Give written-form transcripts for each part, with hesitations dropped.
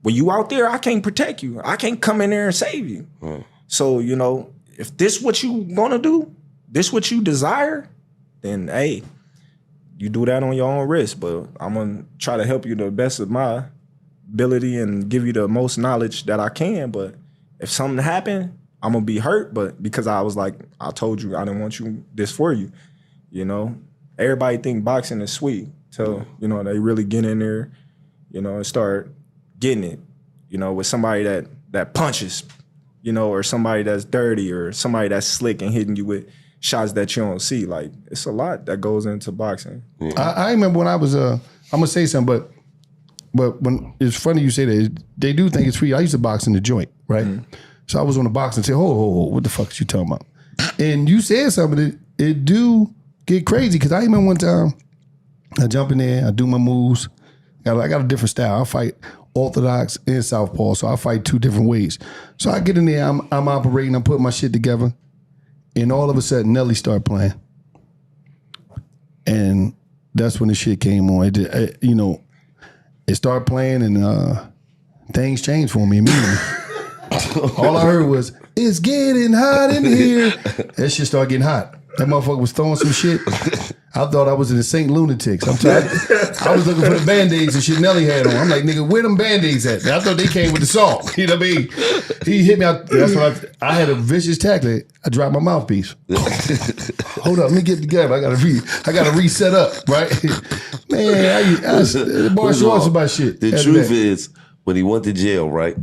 when you out there, I can't protect you. I can't come in there and save you. So, you know, if this what you gonna do, this what you desire, then hey, you do that on your own risk. But I'm gonna try to help you to the best of my ability and give you the most knowledge that I can. But if something happened, I'm gonna be hurt. But because I was like, I told you I didn't want you this for you. You know, everybody think boxing is sweet till, you know, they really get in there, you know, and start getting it, you know, with somebody that punches, you know, or somebody that's dirty or somebody that's slick and hitting you with shots that you don't see. Like, it's a lot that goes into boxing. Yeah. I remember when I was, I'm gonna say something, but when it's funny you say that, they do think it's free. I used to box in the joint, right? So I was on the box and say, "Oh, what the fuck is you talking about?" And you said something, it do get crazy, because I remember one time, I jump in there, I do my moves, I got a different style. I fight orthodox and southpaw, so I fight 2 different ways. So I get in there, I'm operating, I'm putting my shit together, and all of a sudden Nelly started playing, and that's when the shit came on. You know, it started playing, and things changed for me immediately. All I heard was, "It's getting hot in here." That shit started getting hot. That motherfucker was throwing some shit. I thought I was in the St. Lunatics. I was looking for the Band-Aids and shit Nelly had on. I'm like, nigga, where them Band-Aids at? I thought they came with the song. You know what I mean? He hit me out. That's what I had a vicious tackle. I dropped my mouthpiece. Hold up, let me get it together. I gotta reset up, right? Man, the martial arts about shit. The truth is, when he went to jail, right?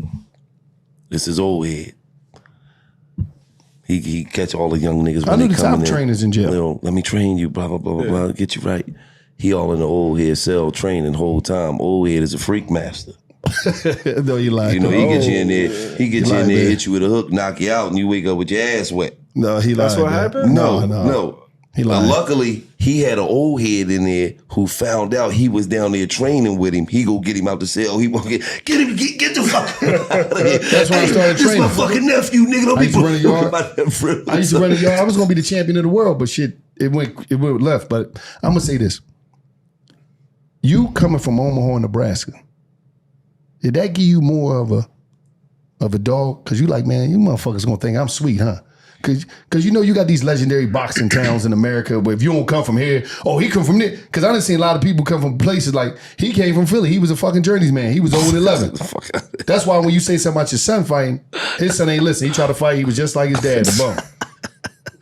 This is old head. He catch all the young niggas when I knew they the come top in. trainers in jail. You know, let me train you, blah, blah, blah, blah, blah, get you right. He all in the old head cell training the whole time. Old head is a freak master. No, you lying. You know, he get you in there, hit you with a hook, knock you out, and you wake up with your ass wet. No, he lied. That's what happened? No. Luckily, he had an old head in there who found out he was down there training with him. He go get him out the cell. He won't get him, get the fuck out of here. That's why I started training. This my fucking nephew, nigga. Don't I used to run a yard. I used to run a yard. I was gonna be the champion of the world, but shit, it went left. But I'm gonna say this: you coming from Omaha, Nebraska, did that give you more of a dog? Because you like, man, you motherfuckers gonna think I'm sweet, huh? Cause you know you got these legendary boxing towns in America, but if you don't come from here, oh, he come from there. Cause I done seen a lot of people come from places like, he came from Philly. He was a fucking journeyman. He was 0-11. That's why when you say something about your son fighting, his son ain't listen. He tried to fight. He was just like his dad, the bum.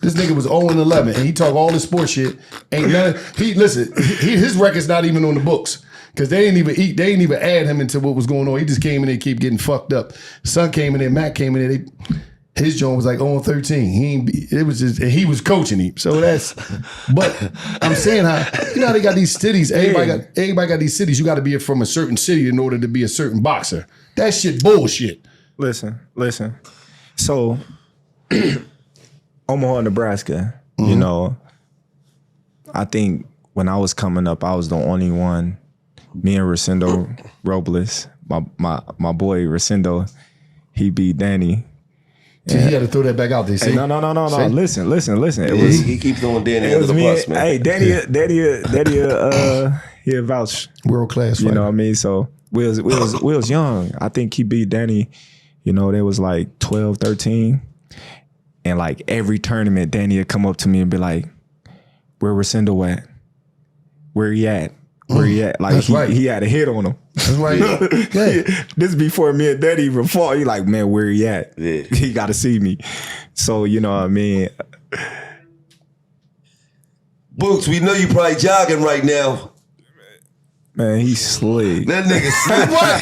This nigga was 0-11, and he talk all this sports shit. Ain't none. His record's not even on the books. Cause they didn't even add him into what was going on. He just came in there and keep getting fucked up. Son came in there, Matt came in there. His joint was like 0-13. He was coaching him. So but I'm saying how they got these cities. Everybody got these cities. You got to be from a certain city in order to be a certain boxer. That shit bullshit. Listen. So, Omaha, Nebraska, you know, I think when I was coming up, I was the only one, me and Rosendo Robles, my boy Rosendo, he beat Danny. So he had to throw that back out there. See? Hey, no. Listen. He keeps throwing Danny under the bus, man. Hey, Danny, he a vouch. World class fighter. You know what I mean? So we was young. I think he beat Danny, you know, there was like 12, 13. And like every tournament, Danny would come up to me and be like, "Where Rosendo at? Where he at? Where he at?" Like he had a hit on him. That's right. This before me and Daddy even fought. He like, "Man, where he at? Yeah. He got to see me." So you know what I mean. Boots, we know you probably jogging right now. Man, he's slick. That nigga slick. What?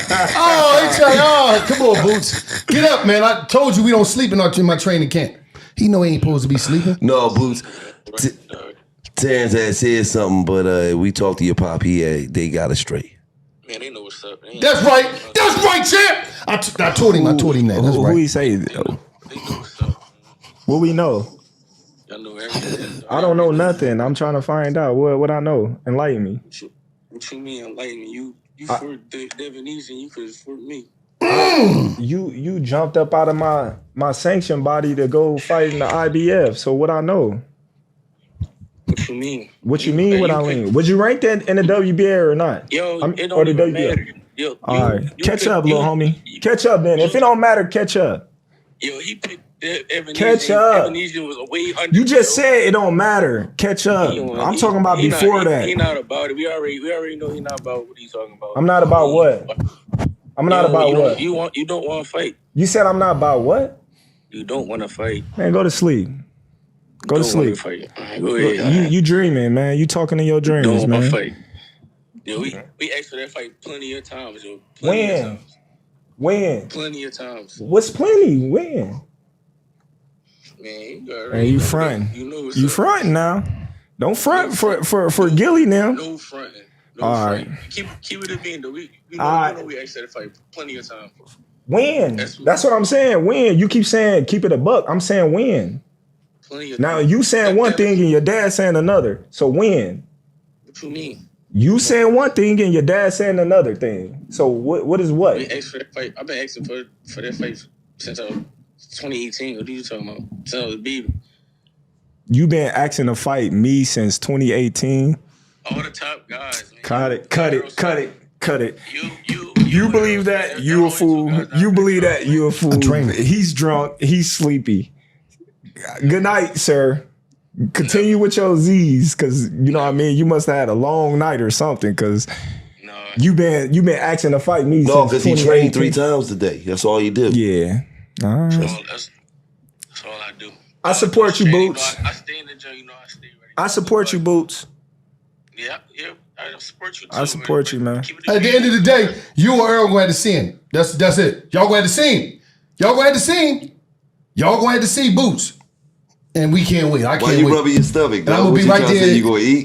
Come on, Boots. Get up, man. I told you we don't sleep in my training camp. He know he ain't supposed to be sleeping. No, Boots. Terence had said something, but we talked to your pop. They got it straight. Man, they know what's up. That's right, champ. I told him that. That's right. Who he say? They know what's up. What we know? Y'all know everything. I don't know nothing. I'm trying to find out what I know. Enlighten me. What you mean enlighten me? You for Devin Easy and you could for me. You jumped up out of my sanction body to go fight in the IBF. So what I know? What you mean? What you mean? What I mean? Would you rank that in the WBA or not? Yo, it or don't the even WBA? matter. Yo, All right. Catch up, little homie. Catch up then. If it don't matter, catch up. Yo, he picked Ebenezer. Catch up. Ebenezer was way under. You just said it don't matter. Catch up. I'm talking about before that. He not about it. We already know he not about what he's talking about. I'm not about what? I'm not about what? You don't want to fight. You said I'm not about what? You don't want to fight. Man, go to sleep. Go to sleep. Right, go ahead. You dreaming, man. You talking in your dreams, don't man. Want to fight. Yo, we asked for that fight plenty of times, yo. When? Plenty of times. What's plenty? When? Man, you fronting. You fronting now. Don't front for Gilly now. No fronting. All right. Keep it a being though. We asked for that fight plenty of times. When? That's what I'm saying. When? You keep saying keep it a buck. I'm saying when. Plenty of now you saying one thing and your dad saying another. So when? What you mean? You saying one thing and your dad saying another thing. So what is what? We asked for that fight. I've been asking for that fight since 2018. What are you talking about? Since I was a baby. You been asking to fight me since 2018. All the top guys. Man. Cut it. You believe that? You a fool. You believe that? You a fool. He's drunk. He's sleepy. Good night, sir. Continue with your Z's, because you know what I mean. You must have had a long night or something, because you been asking to fight me. No, because he trained 3 times today. That's all you do. Yeah, that's all I do. I support you, Boots. I stay in the gym. I stay ready. I support you, Boots. Yeah. I support you too. I support you, man. At the end of the day, you or Earl going to see him. That's it. Y'all going to see him. Y'all going to see Boots. And we can't wait. I can't wait. Why you rubbing your stomach, dog? I'm going to be right there. You going to eat?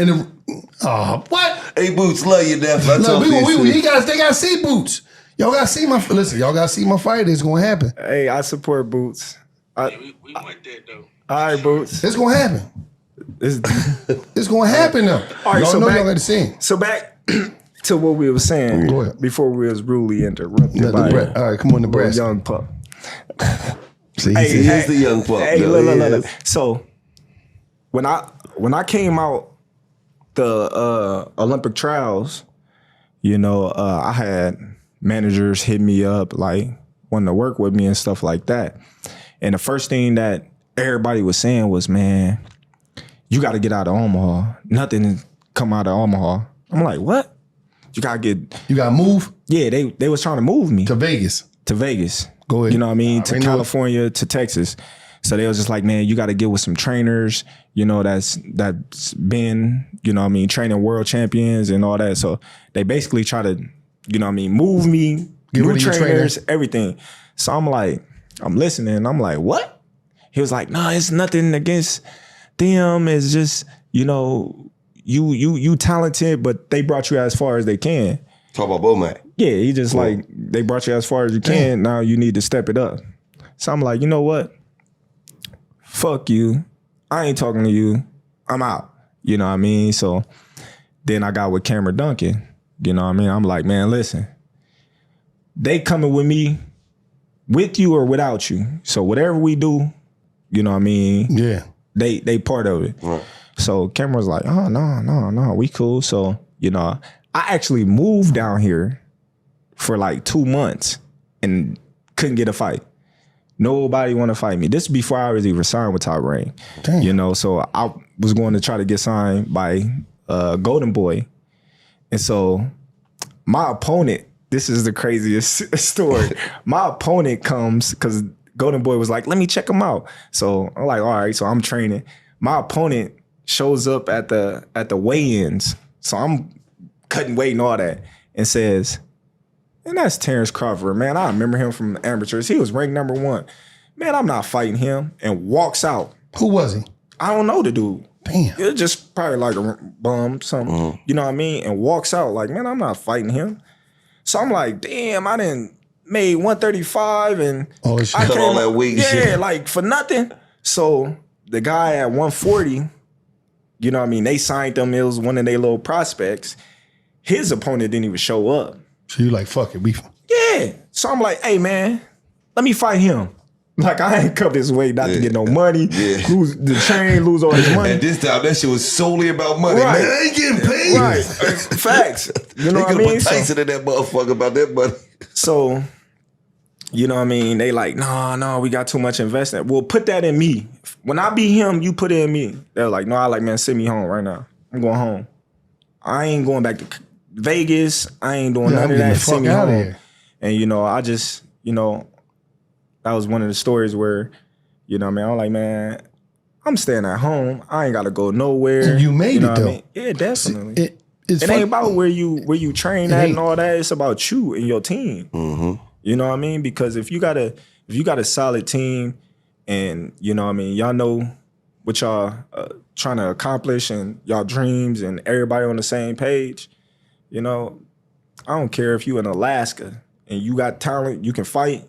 What? Hey, Boots, love you, Def. They got to see Boots. Y'all got to see y'all got to see my fight. It's going to happen. Hey, I support Boots. We want that, though. All right, Boots. It's going to happen. It's going to happen, though. All right, y'all got to see him. So back to what we were saying before we was rudely interrupted by all right, come on, Nebraska. Young pup. See, he's the young pup. Hey, look. So when I came out the Olympic trials, I had managers hit me up like wanting to work with me and stuff like that. And the first thing that everybody was saying was, man, you got to get out of Omaha. Nothing come out of Omaha. I'm like, what? You got to move? Yeah, they was trying to move me. To Vegas. Go ahead. You know what I mean? To California, to Texas. So they was just like, man, you got to get with some trainers, that's been, training world champions and all that. So they basically try to, move me, get new trainers, everything. So I'm listening. I'm like, what? He was like, no, it's nothing against them. It's just, you talented, but they brought you as far as they can. Talk about Bomac. Yeah, he just like, they brought you as far as you can. Now you need to step it up. So I'm like, you know what? Fuck you. I ain't talking to you. I'm out. You know what I mean? So then I got with Cameron Duncan. You know what I mean? I'm like, man, listen. They coming with me, with you or without you. So whatever we do, you know what I mean? Yeah. They part of it. Right. So Cameron was like, oh, no, we cool. So, I actually moved down here for like 2 months and couldn't get a fight. Nobody want to fight me. This is before I was even signed with Top Rank. So I was going to try to get signed by Golden Boy. And so my opponent, this is the craziest story. My opponent comes because Golden Boy was like, let me check him out. So I'm like, all right, so I'm training. My opponent shows up at the weigh-ins. So I'm cutting weight and all that and says, and that's Terence Crawford, man. I remember him from the amateurs. He was ranked number 1. Man, I'm not fighting him. And walks out. Who was he? I don't know the dude. Damn. It's just probably like a bum, something. You know what I mean? And walks out like, man, I'm not fighting him. So I'm like, damn, I done made 135 and I cut all that weight. Yeah, like for nothing. So the guy at 140, you know what I mean? They signed him. It was one of their little prospects. His opponent didn't even show up. So you like, fuck it. Yeah. So I'm like, hey, man, let me fight him. Like, I ain't come this way not to get no money, lose the chain, lose all this money. And this time, that shit was solely about money. Right. Man, I ain't getting paid. Right. Facts. You know they what I could mean? put Tyson in that motherfucker about that money. So, you know what I mean? They like, no, we got too much investment. Well, put that in me. When I be him, you put it in me. They're like, no, I like, man, send me home right now. I'm going home. I ain't going back to Vegas. I ain't doing none of that. Send me home. Here. And, you know, I just, you know, that was one of the stories where, you know what I mean? I'm like, man, I'm staying at home. I ain't got to go nowhere. And you made it, though. I mean? Yeah, definitely. It ain't about where you train at and all that. It's about you and your team. Mm-hmm. You know what I mean? Because if you got a solid team and, you know what I mean, y'all know what y'all trying to accomplish and y'all dreams and everybody on the same page, you know, I don't care if you in Alaska and you got talent, you can fight,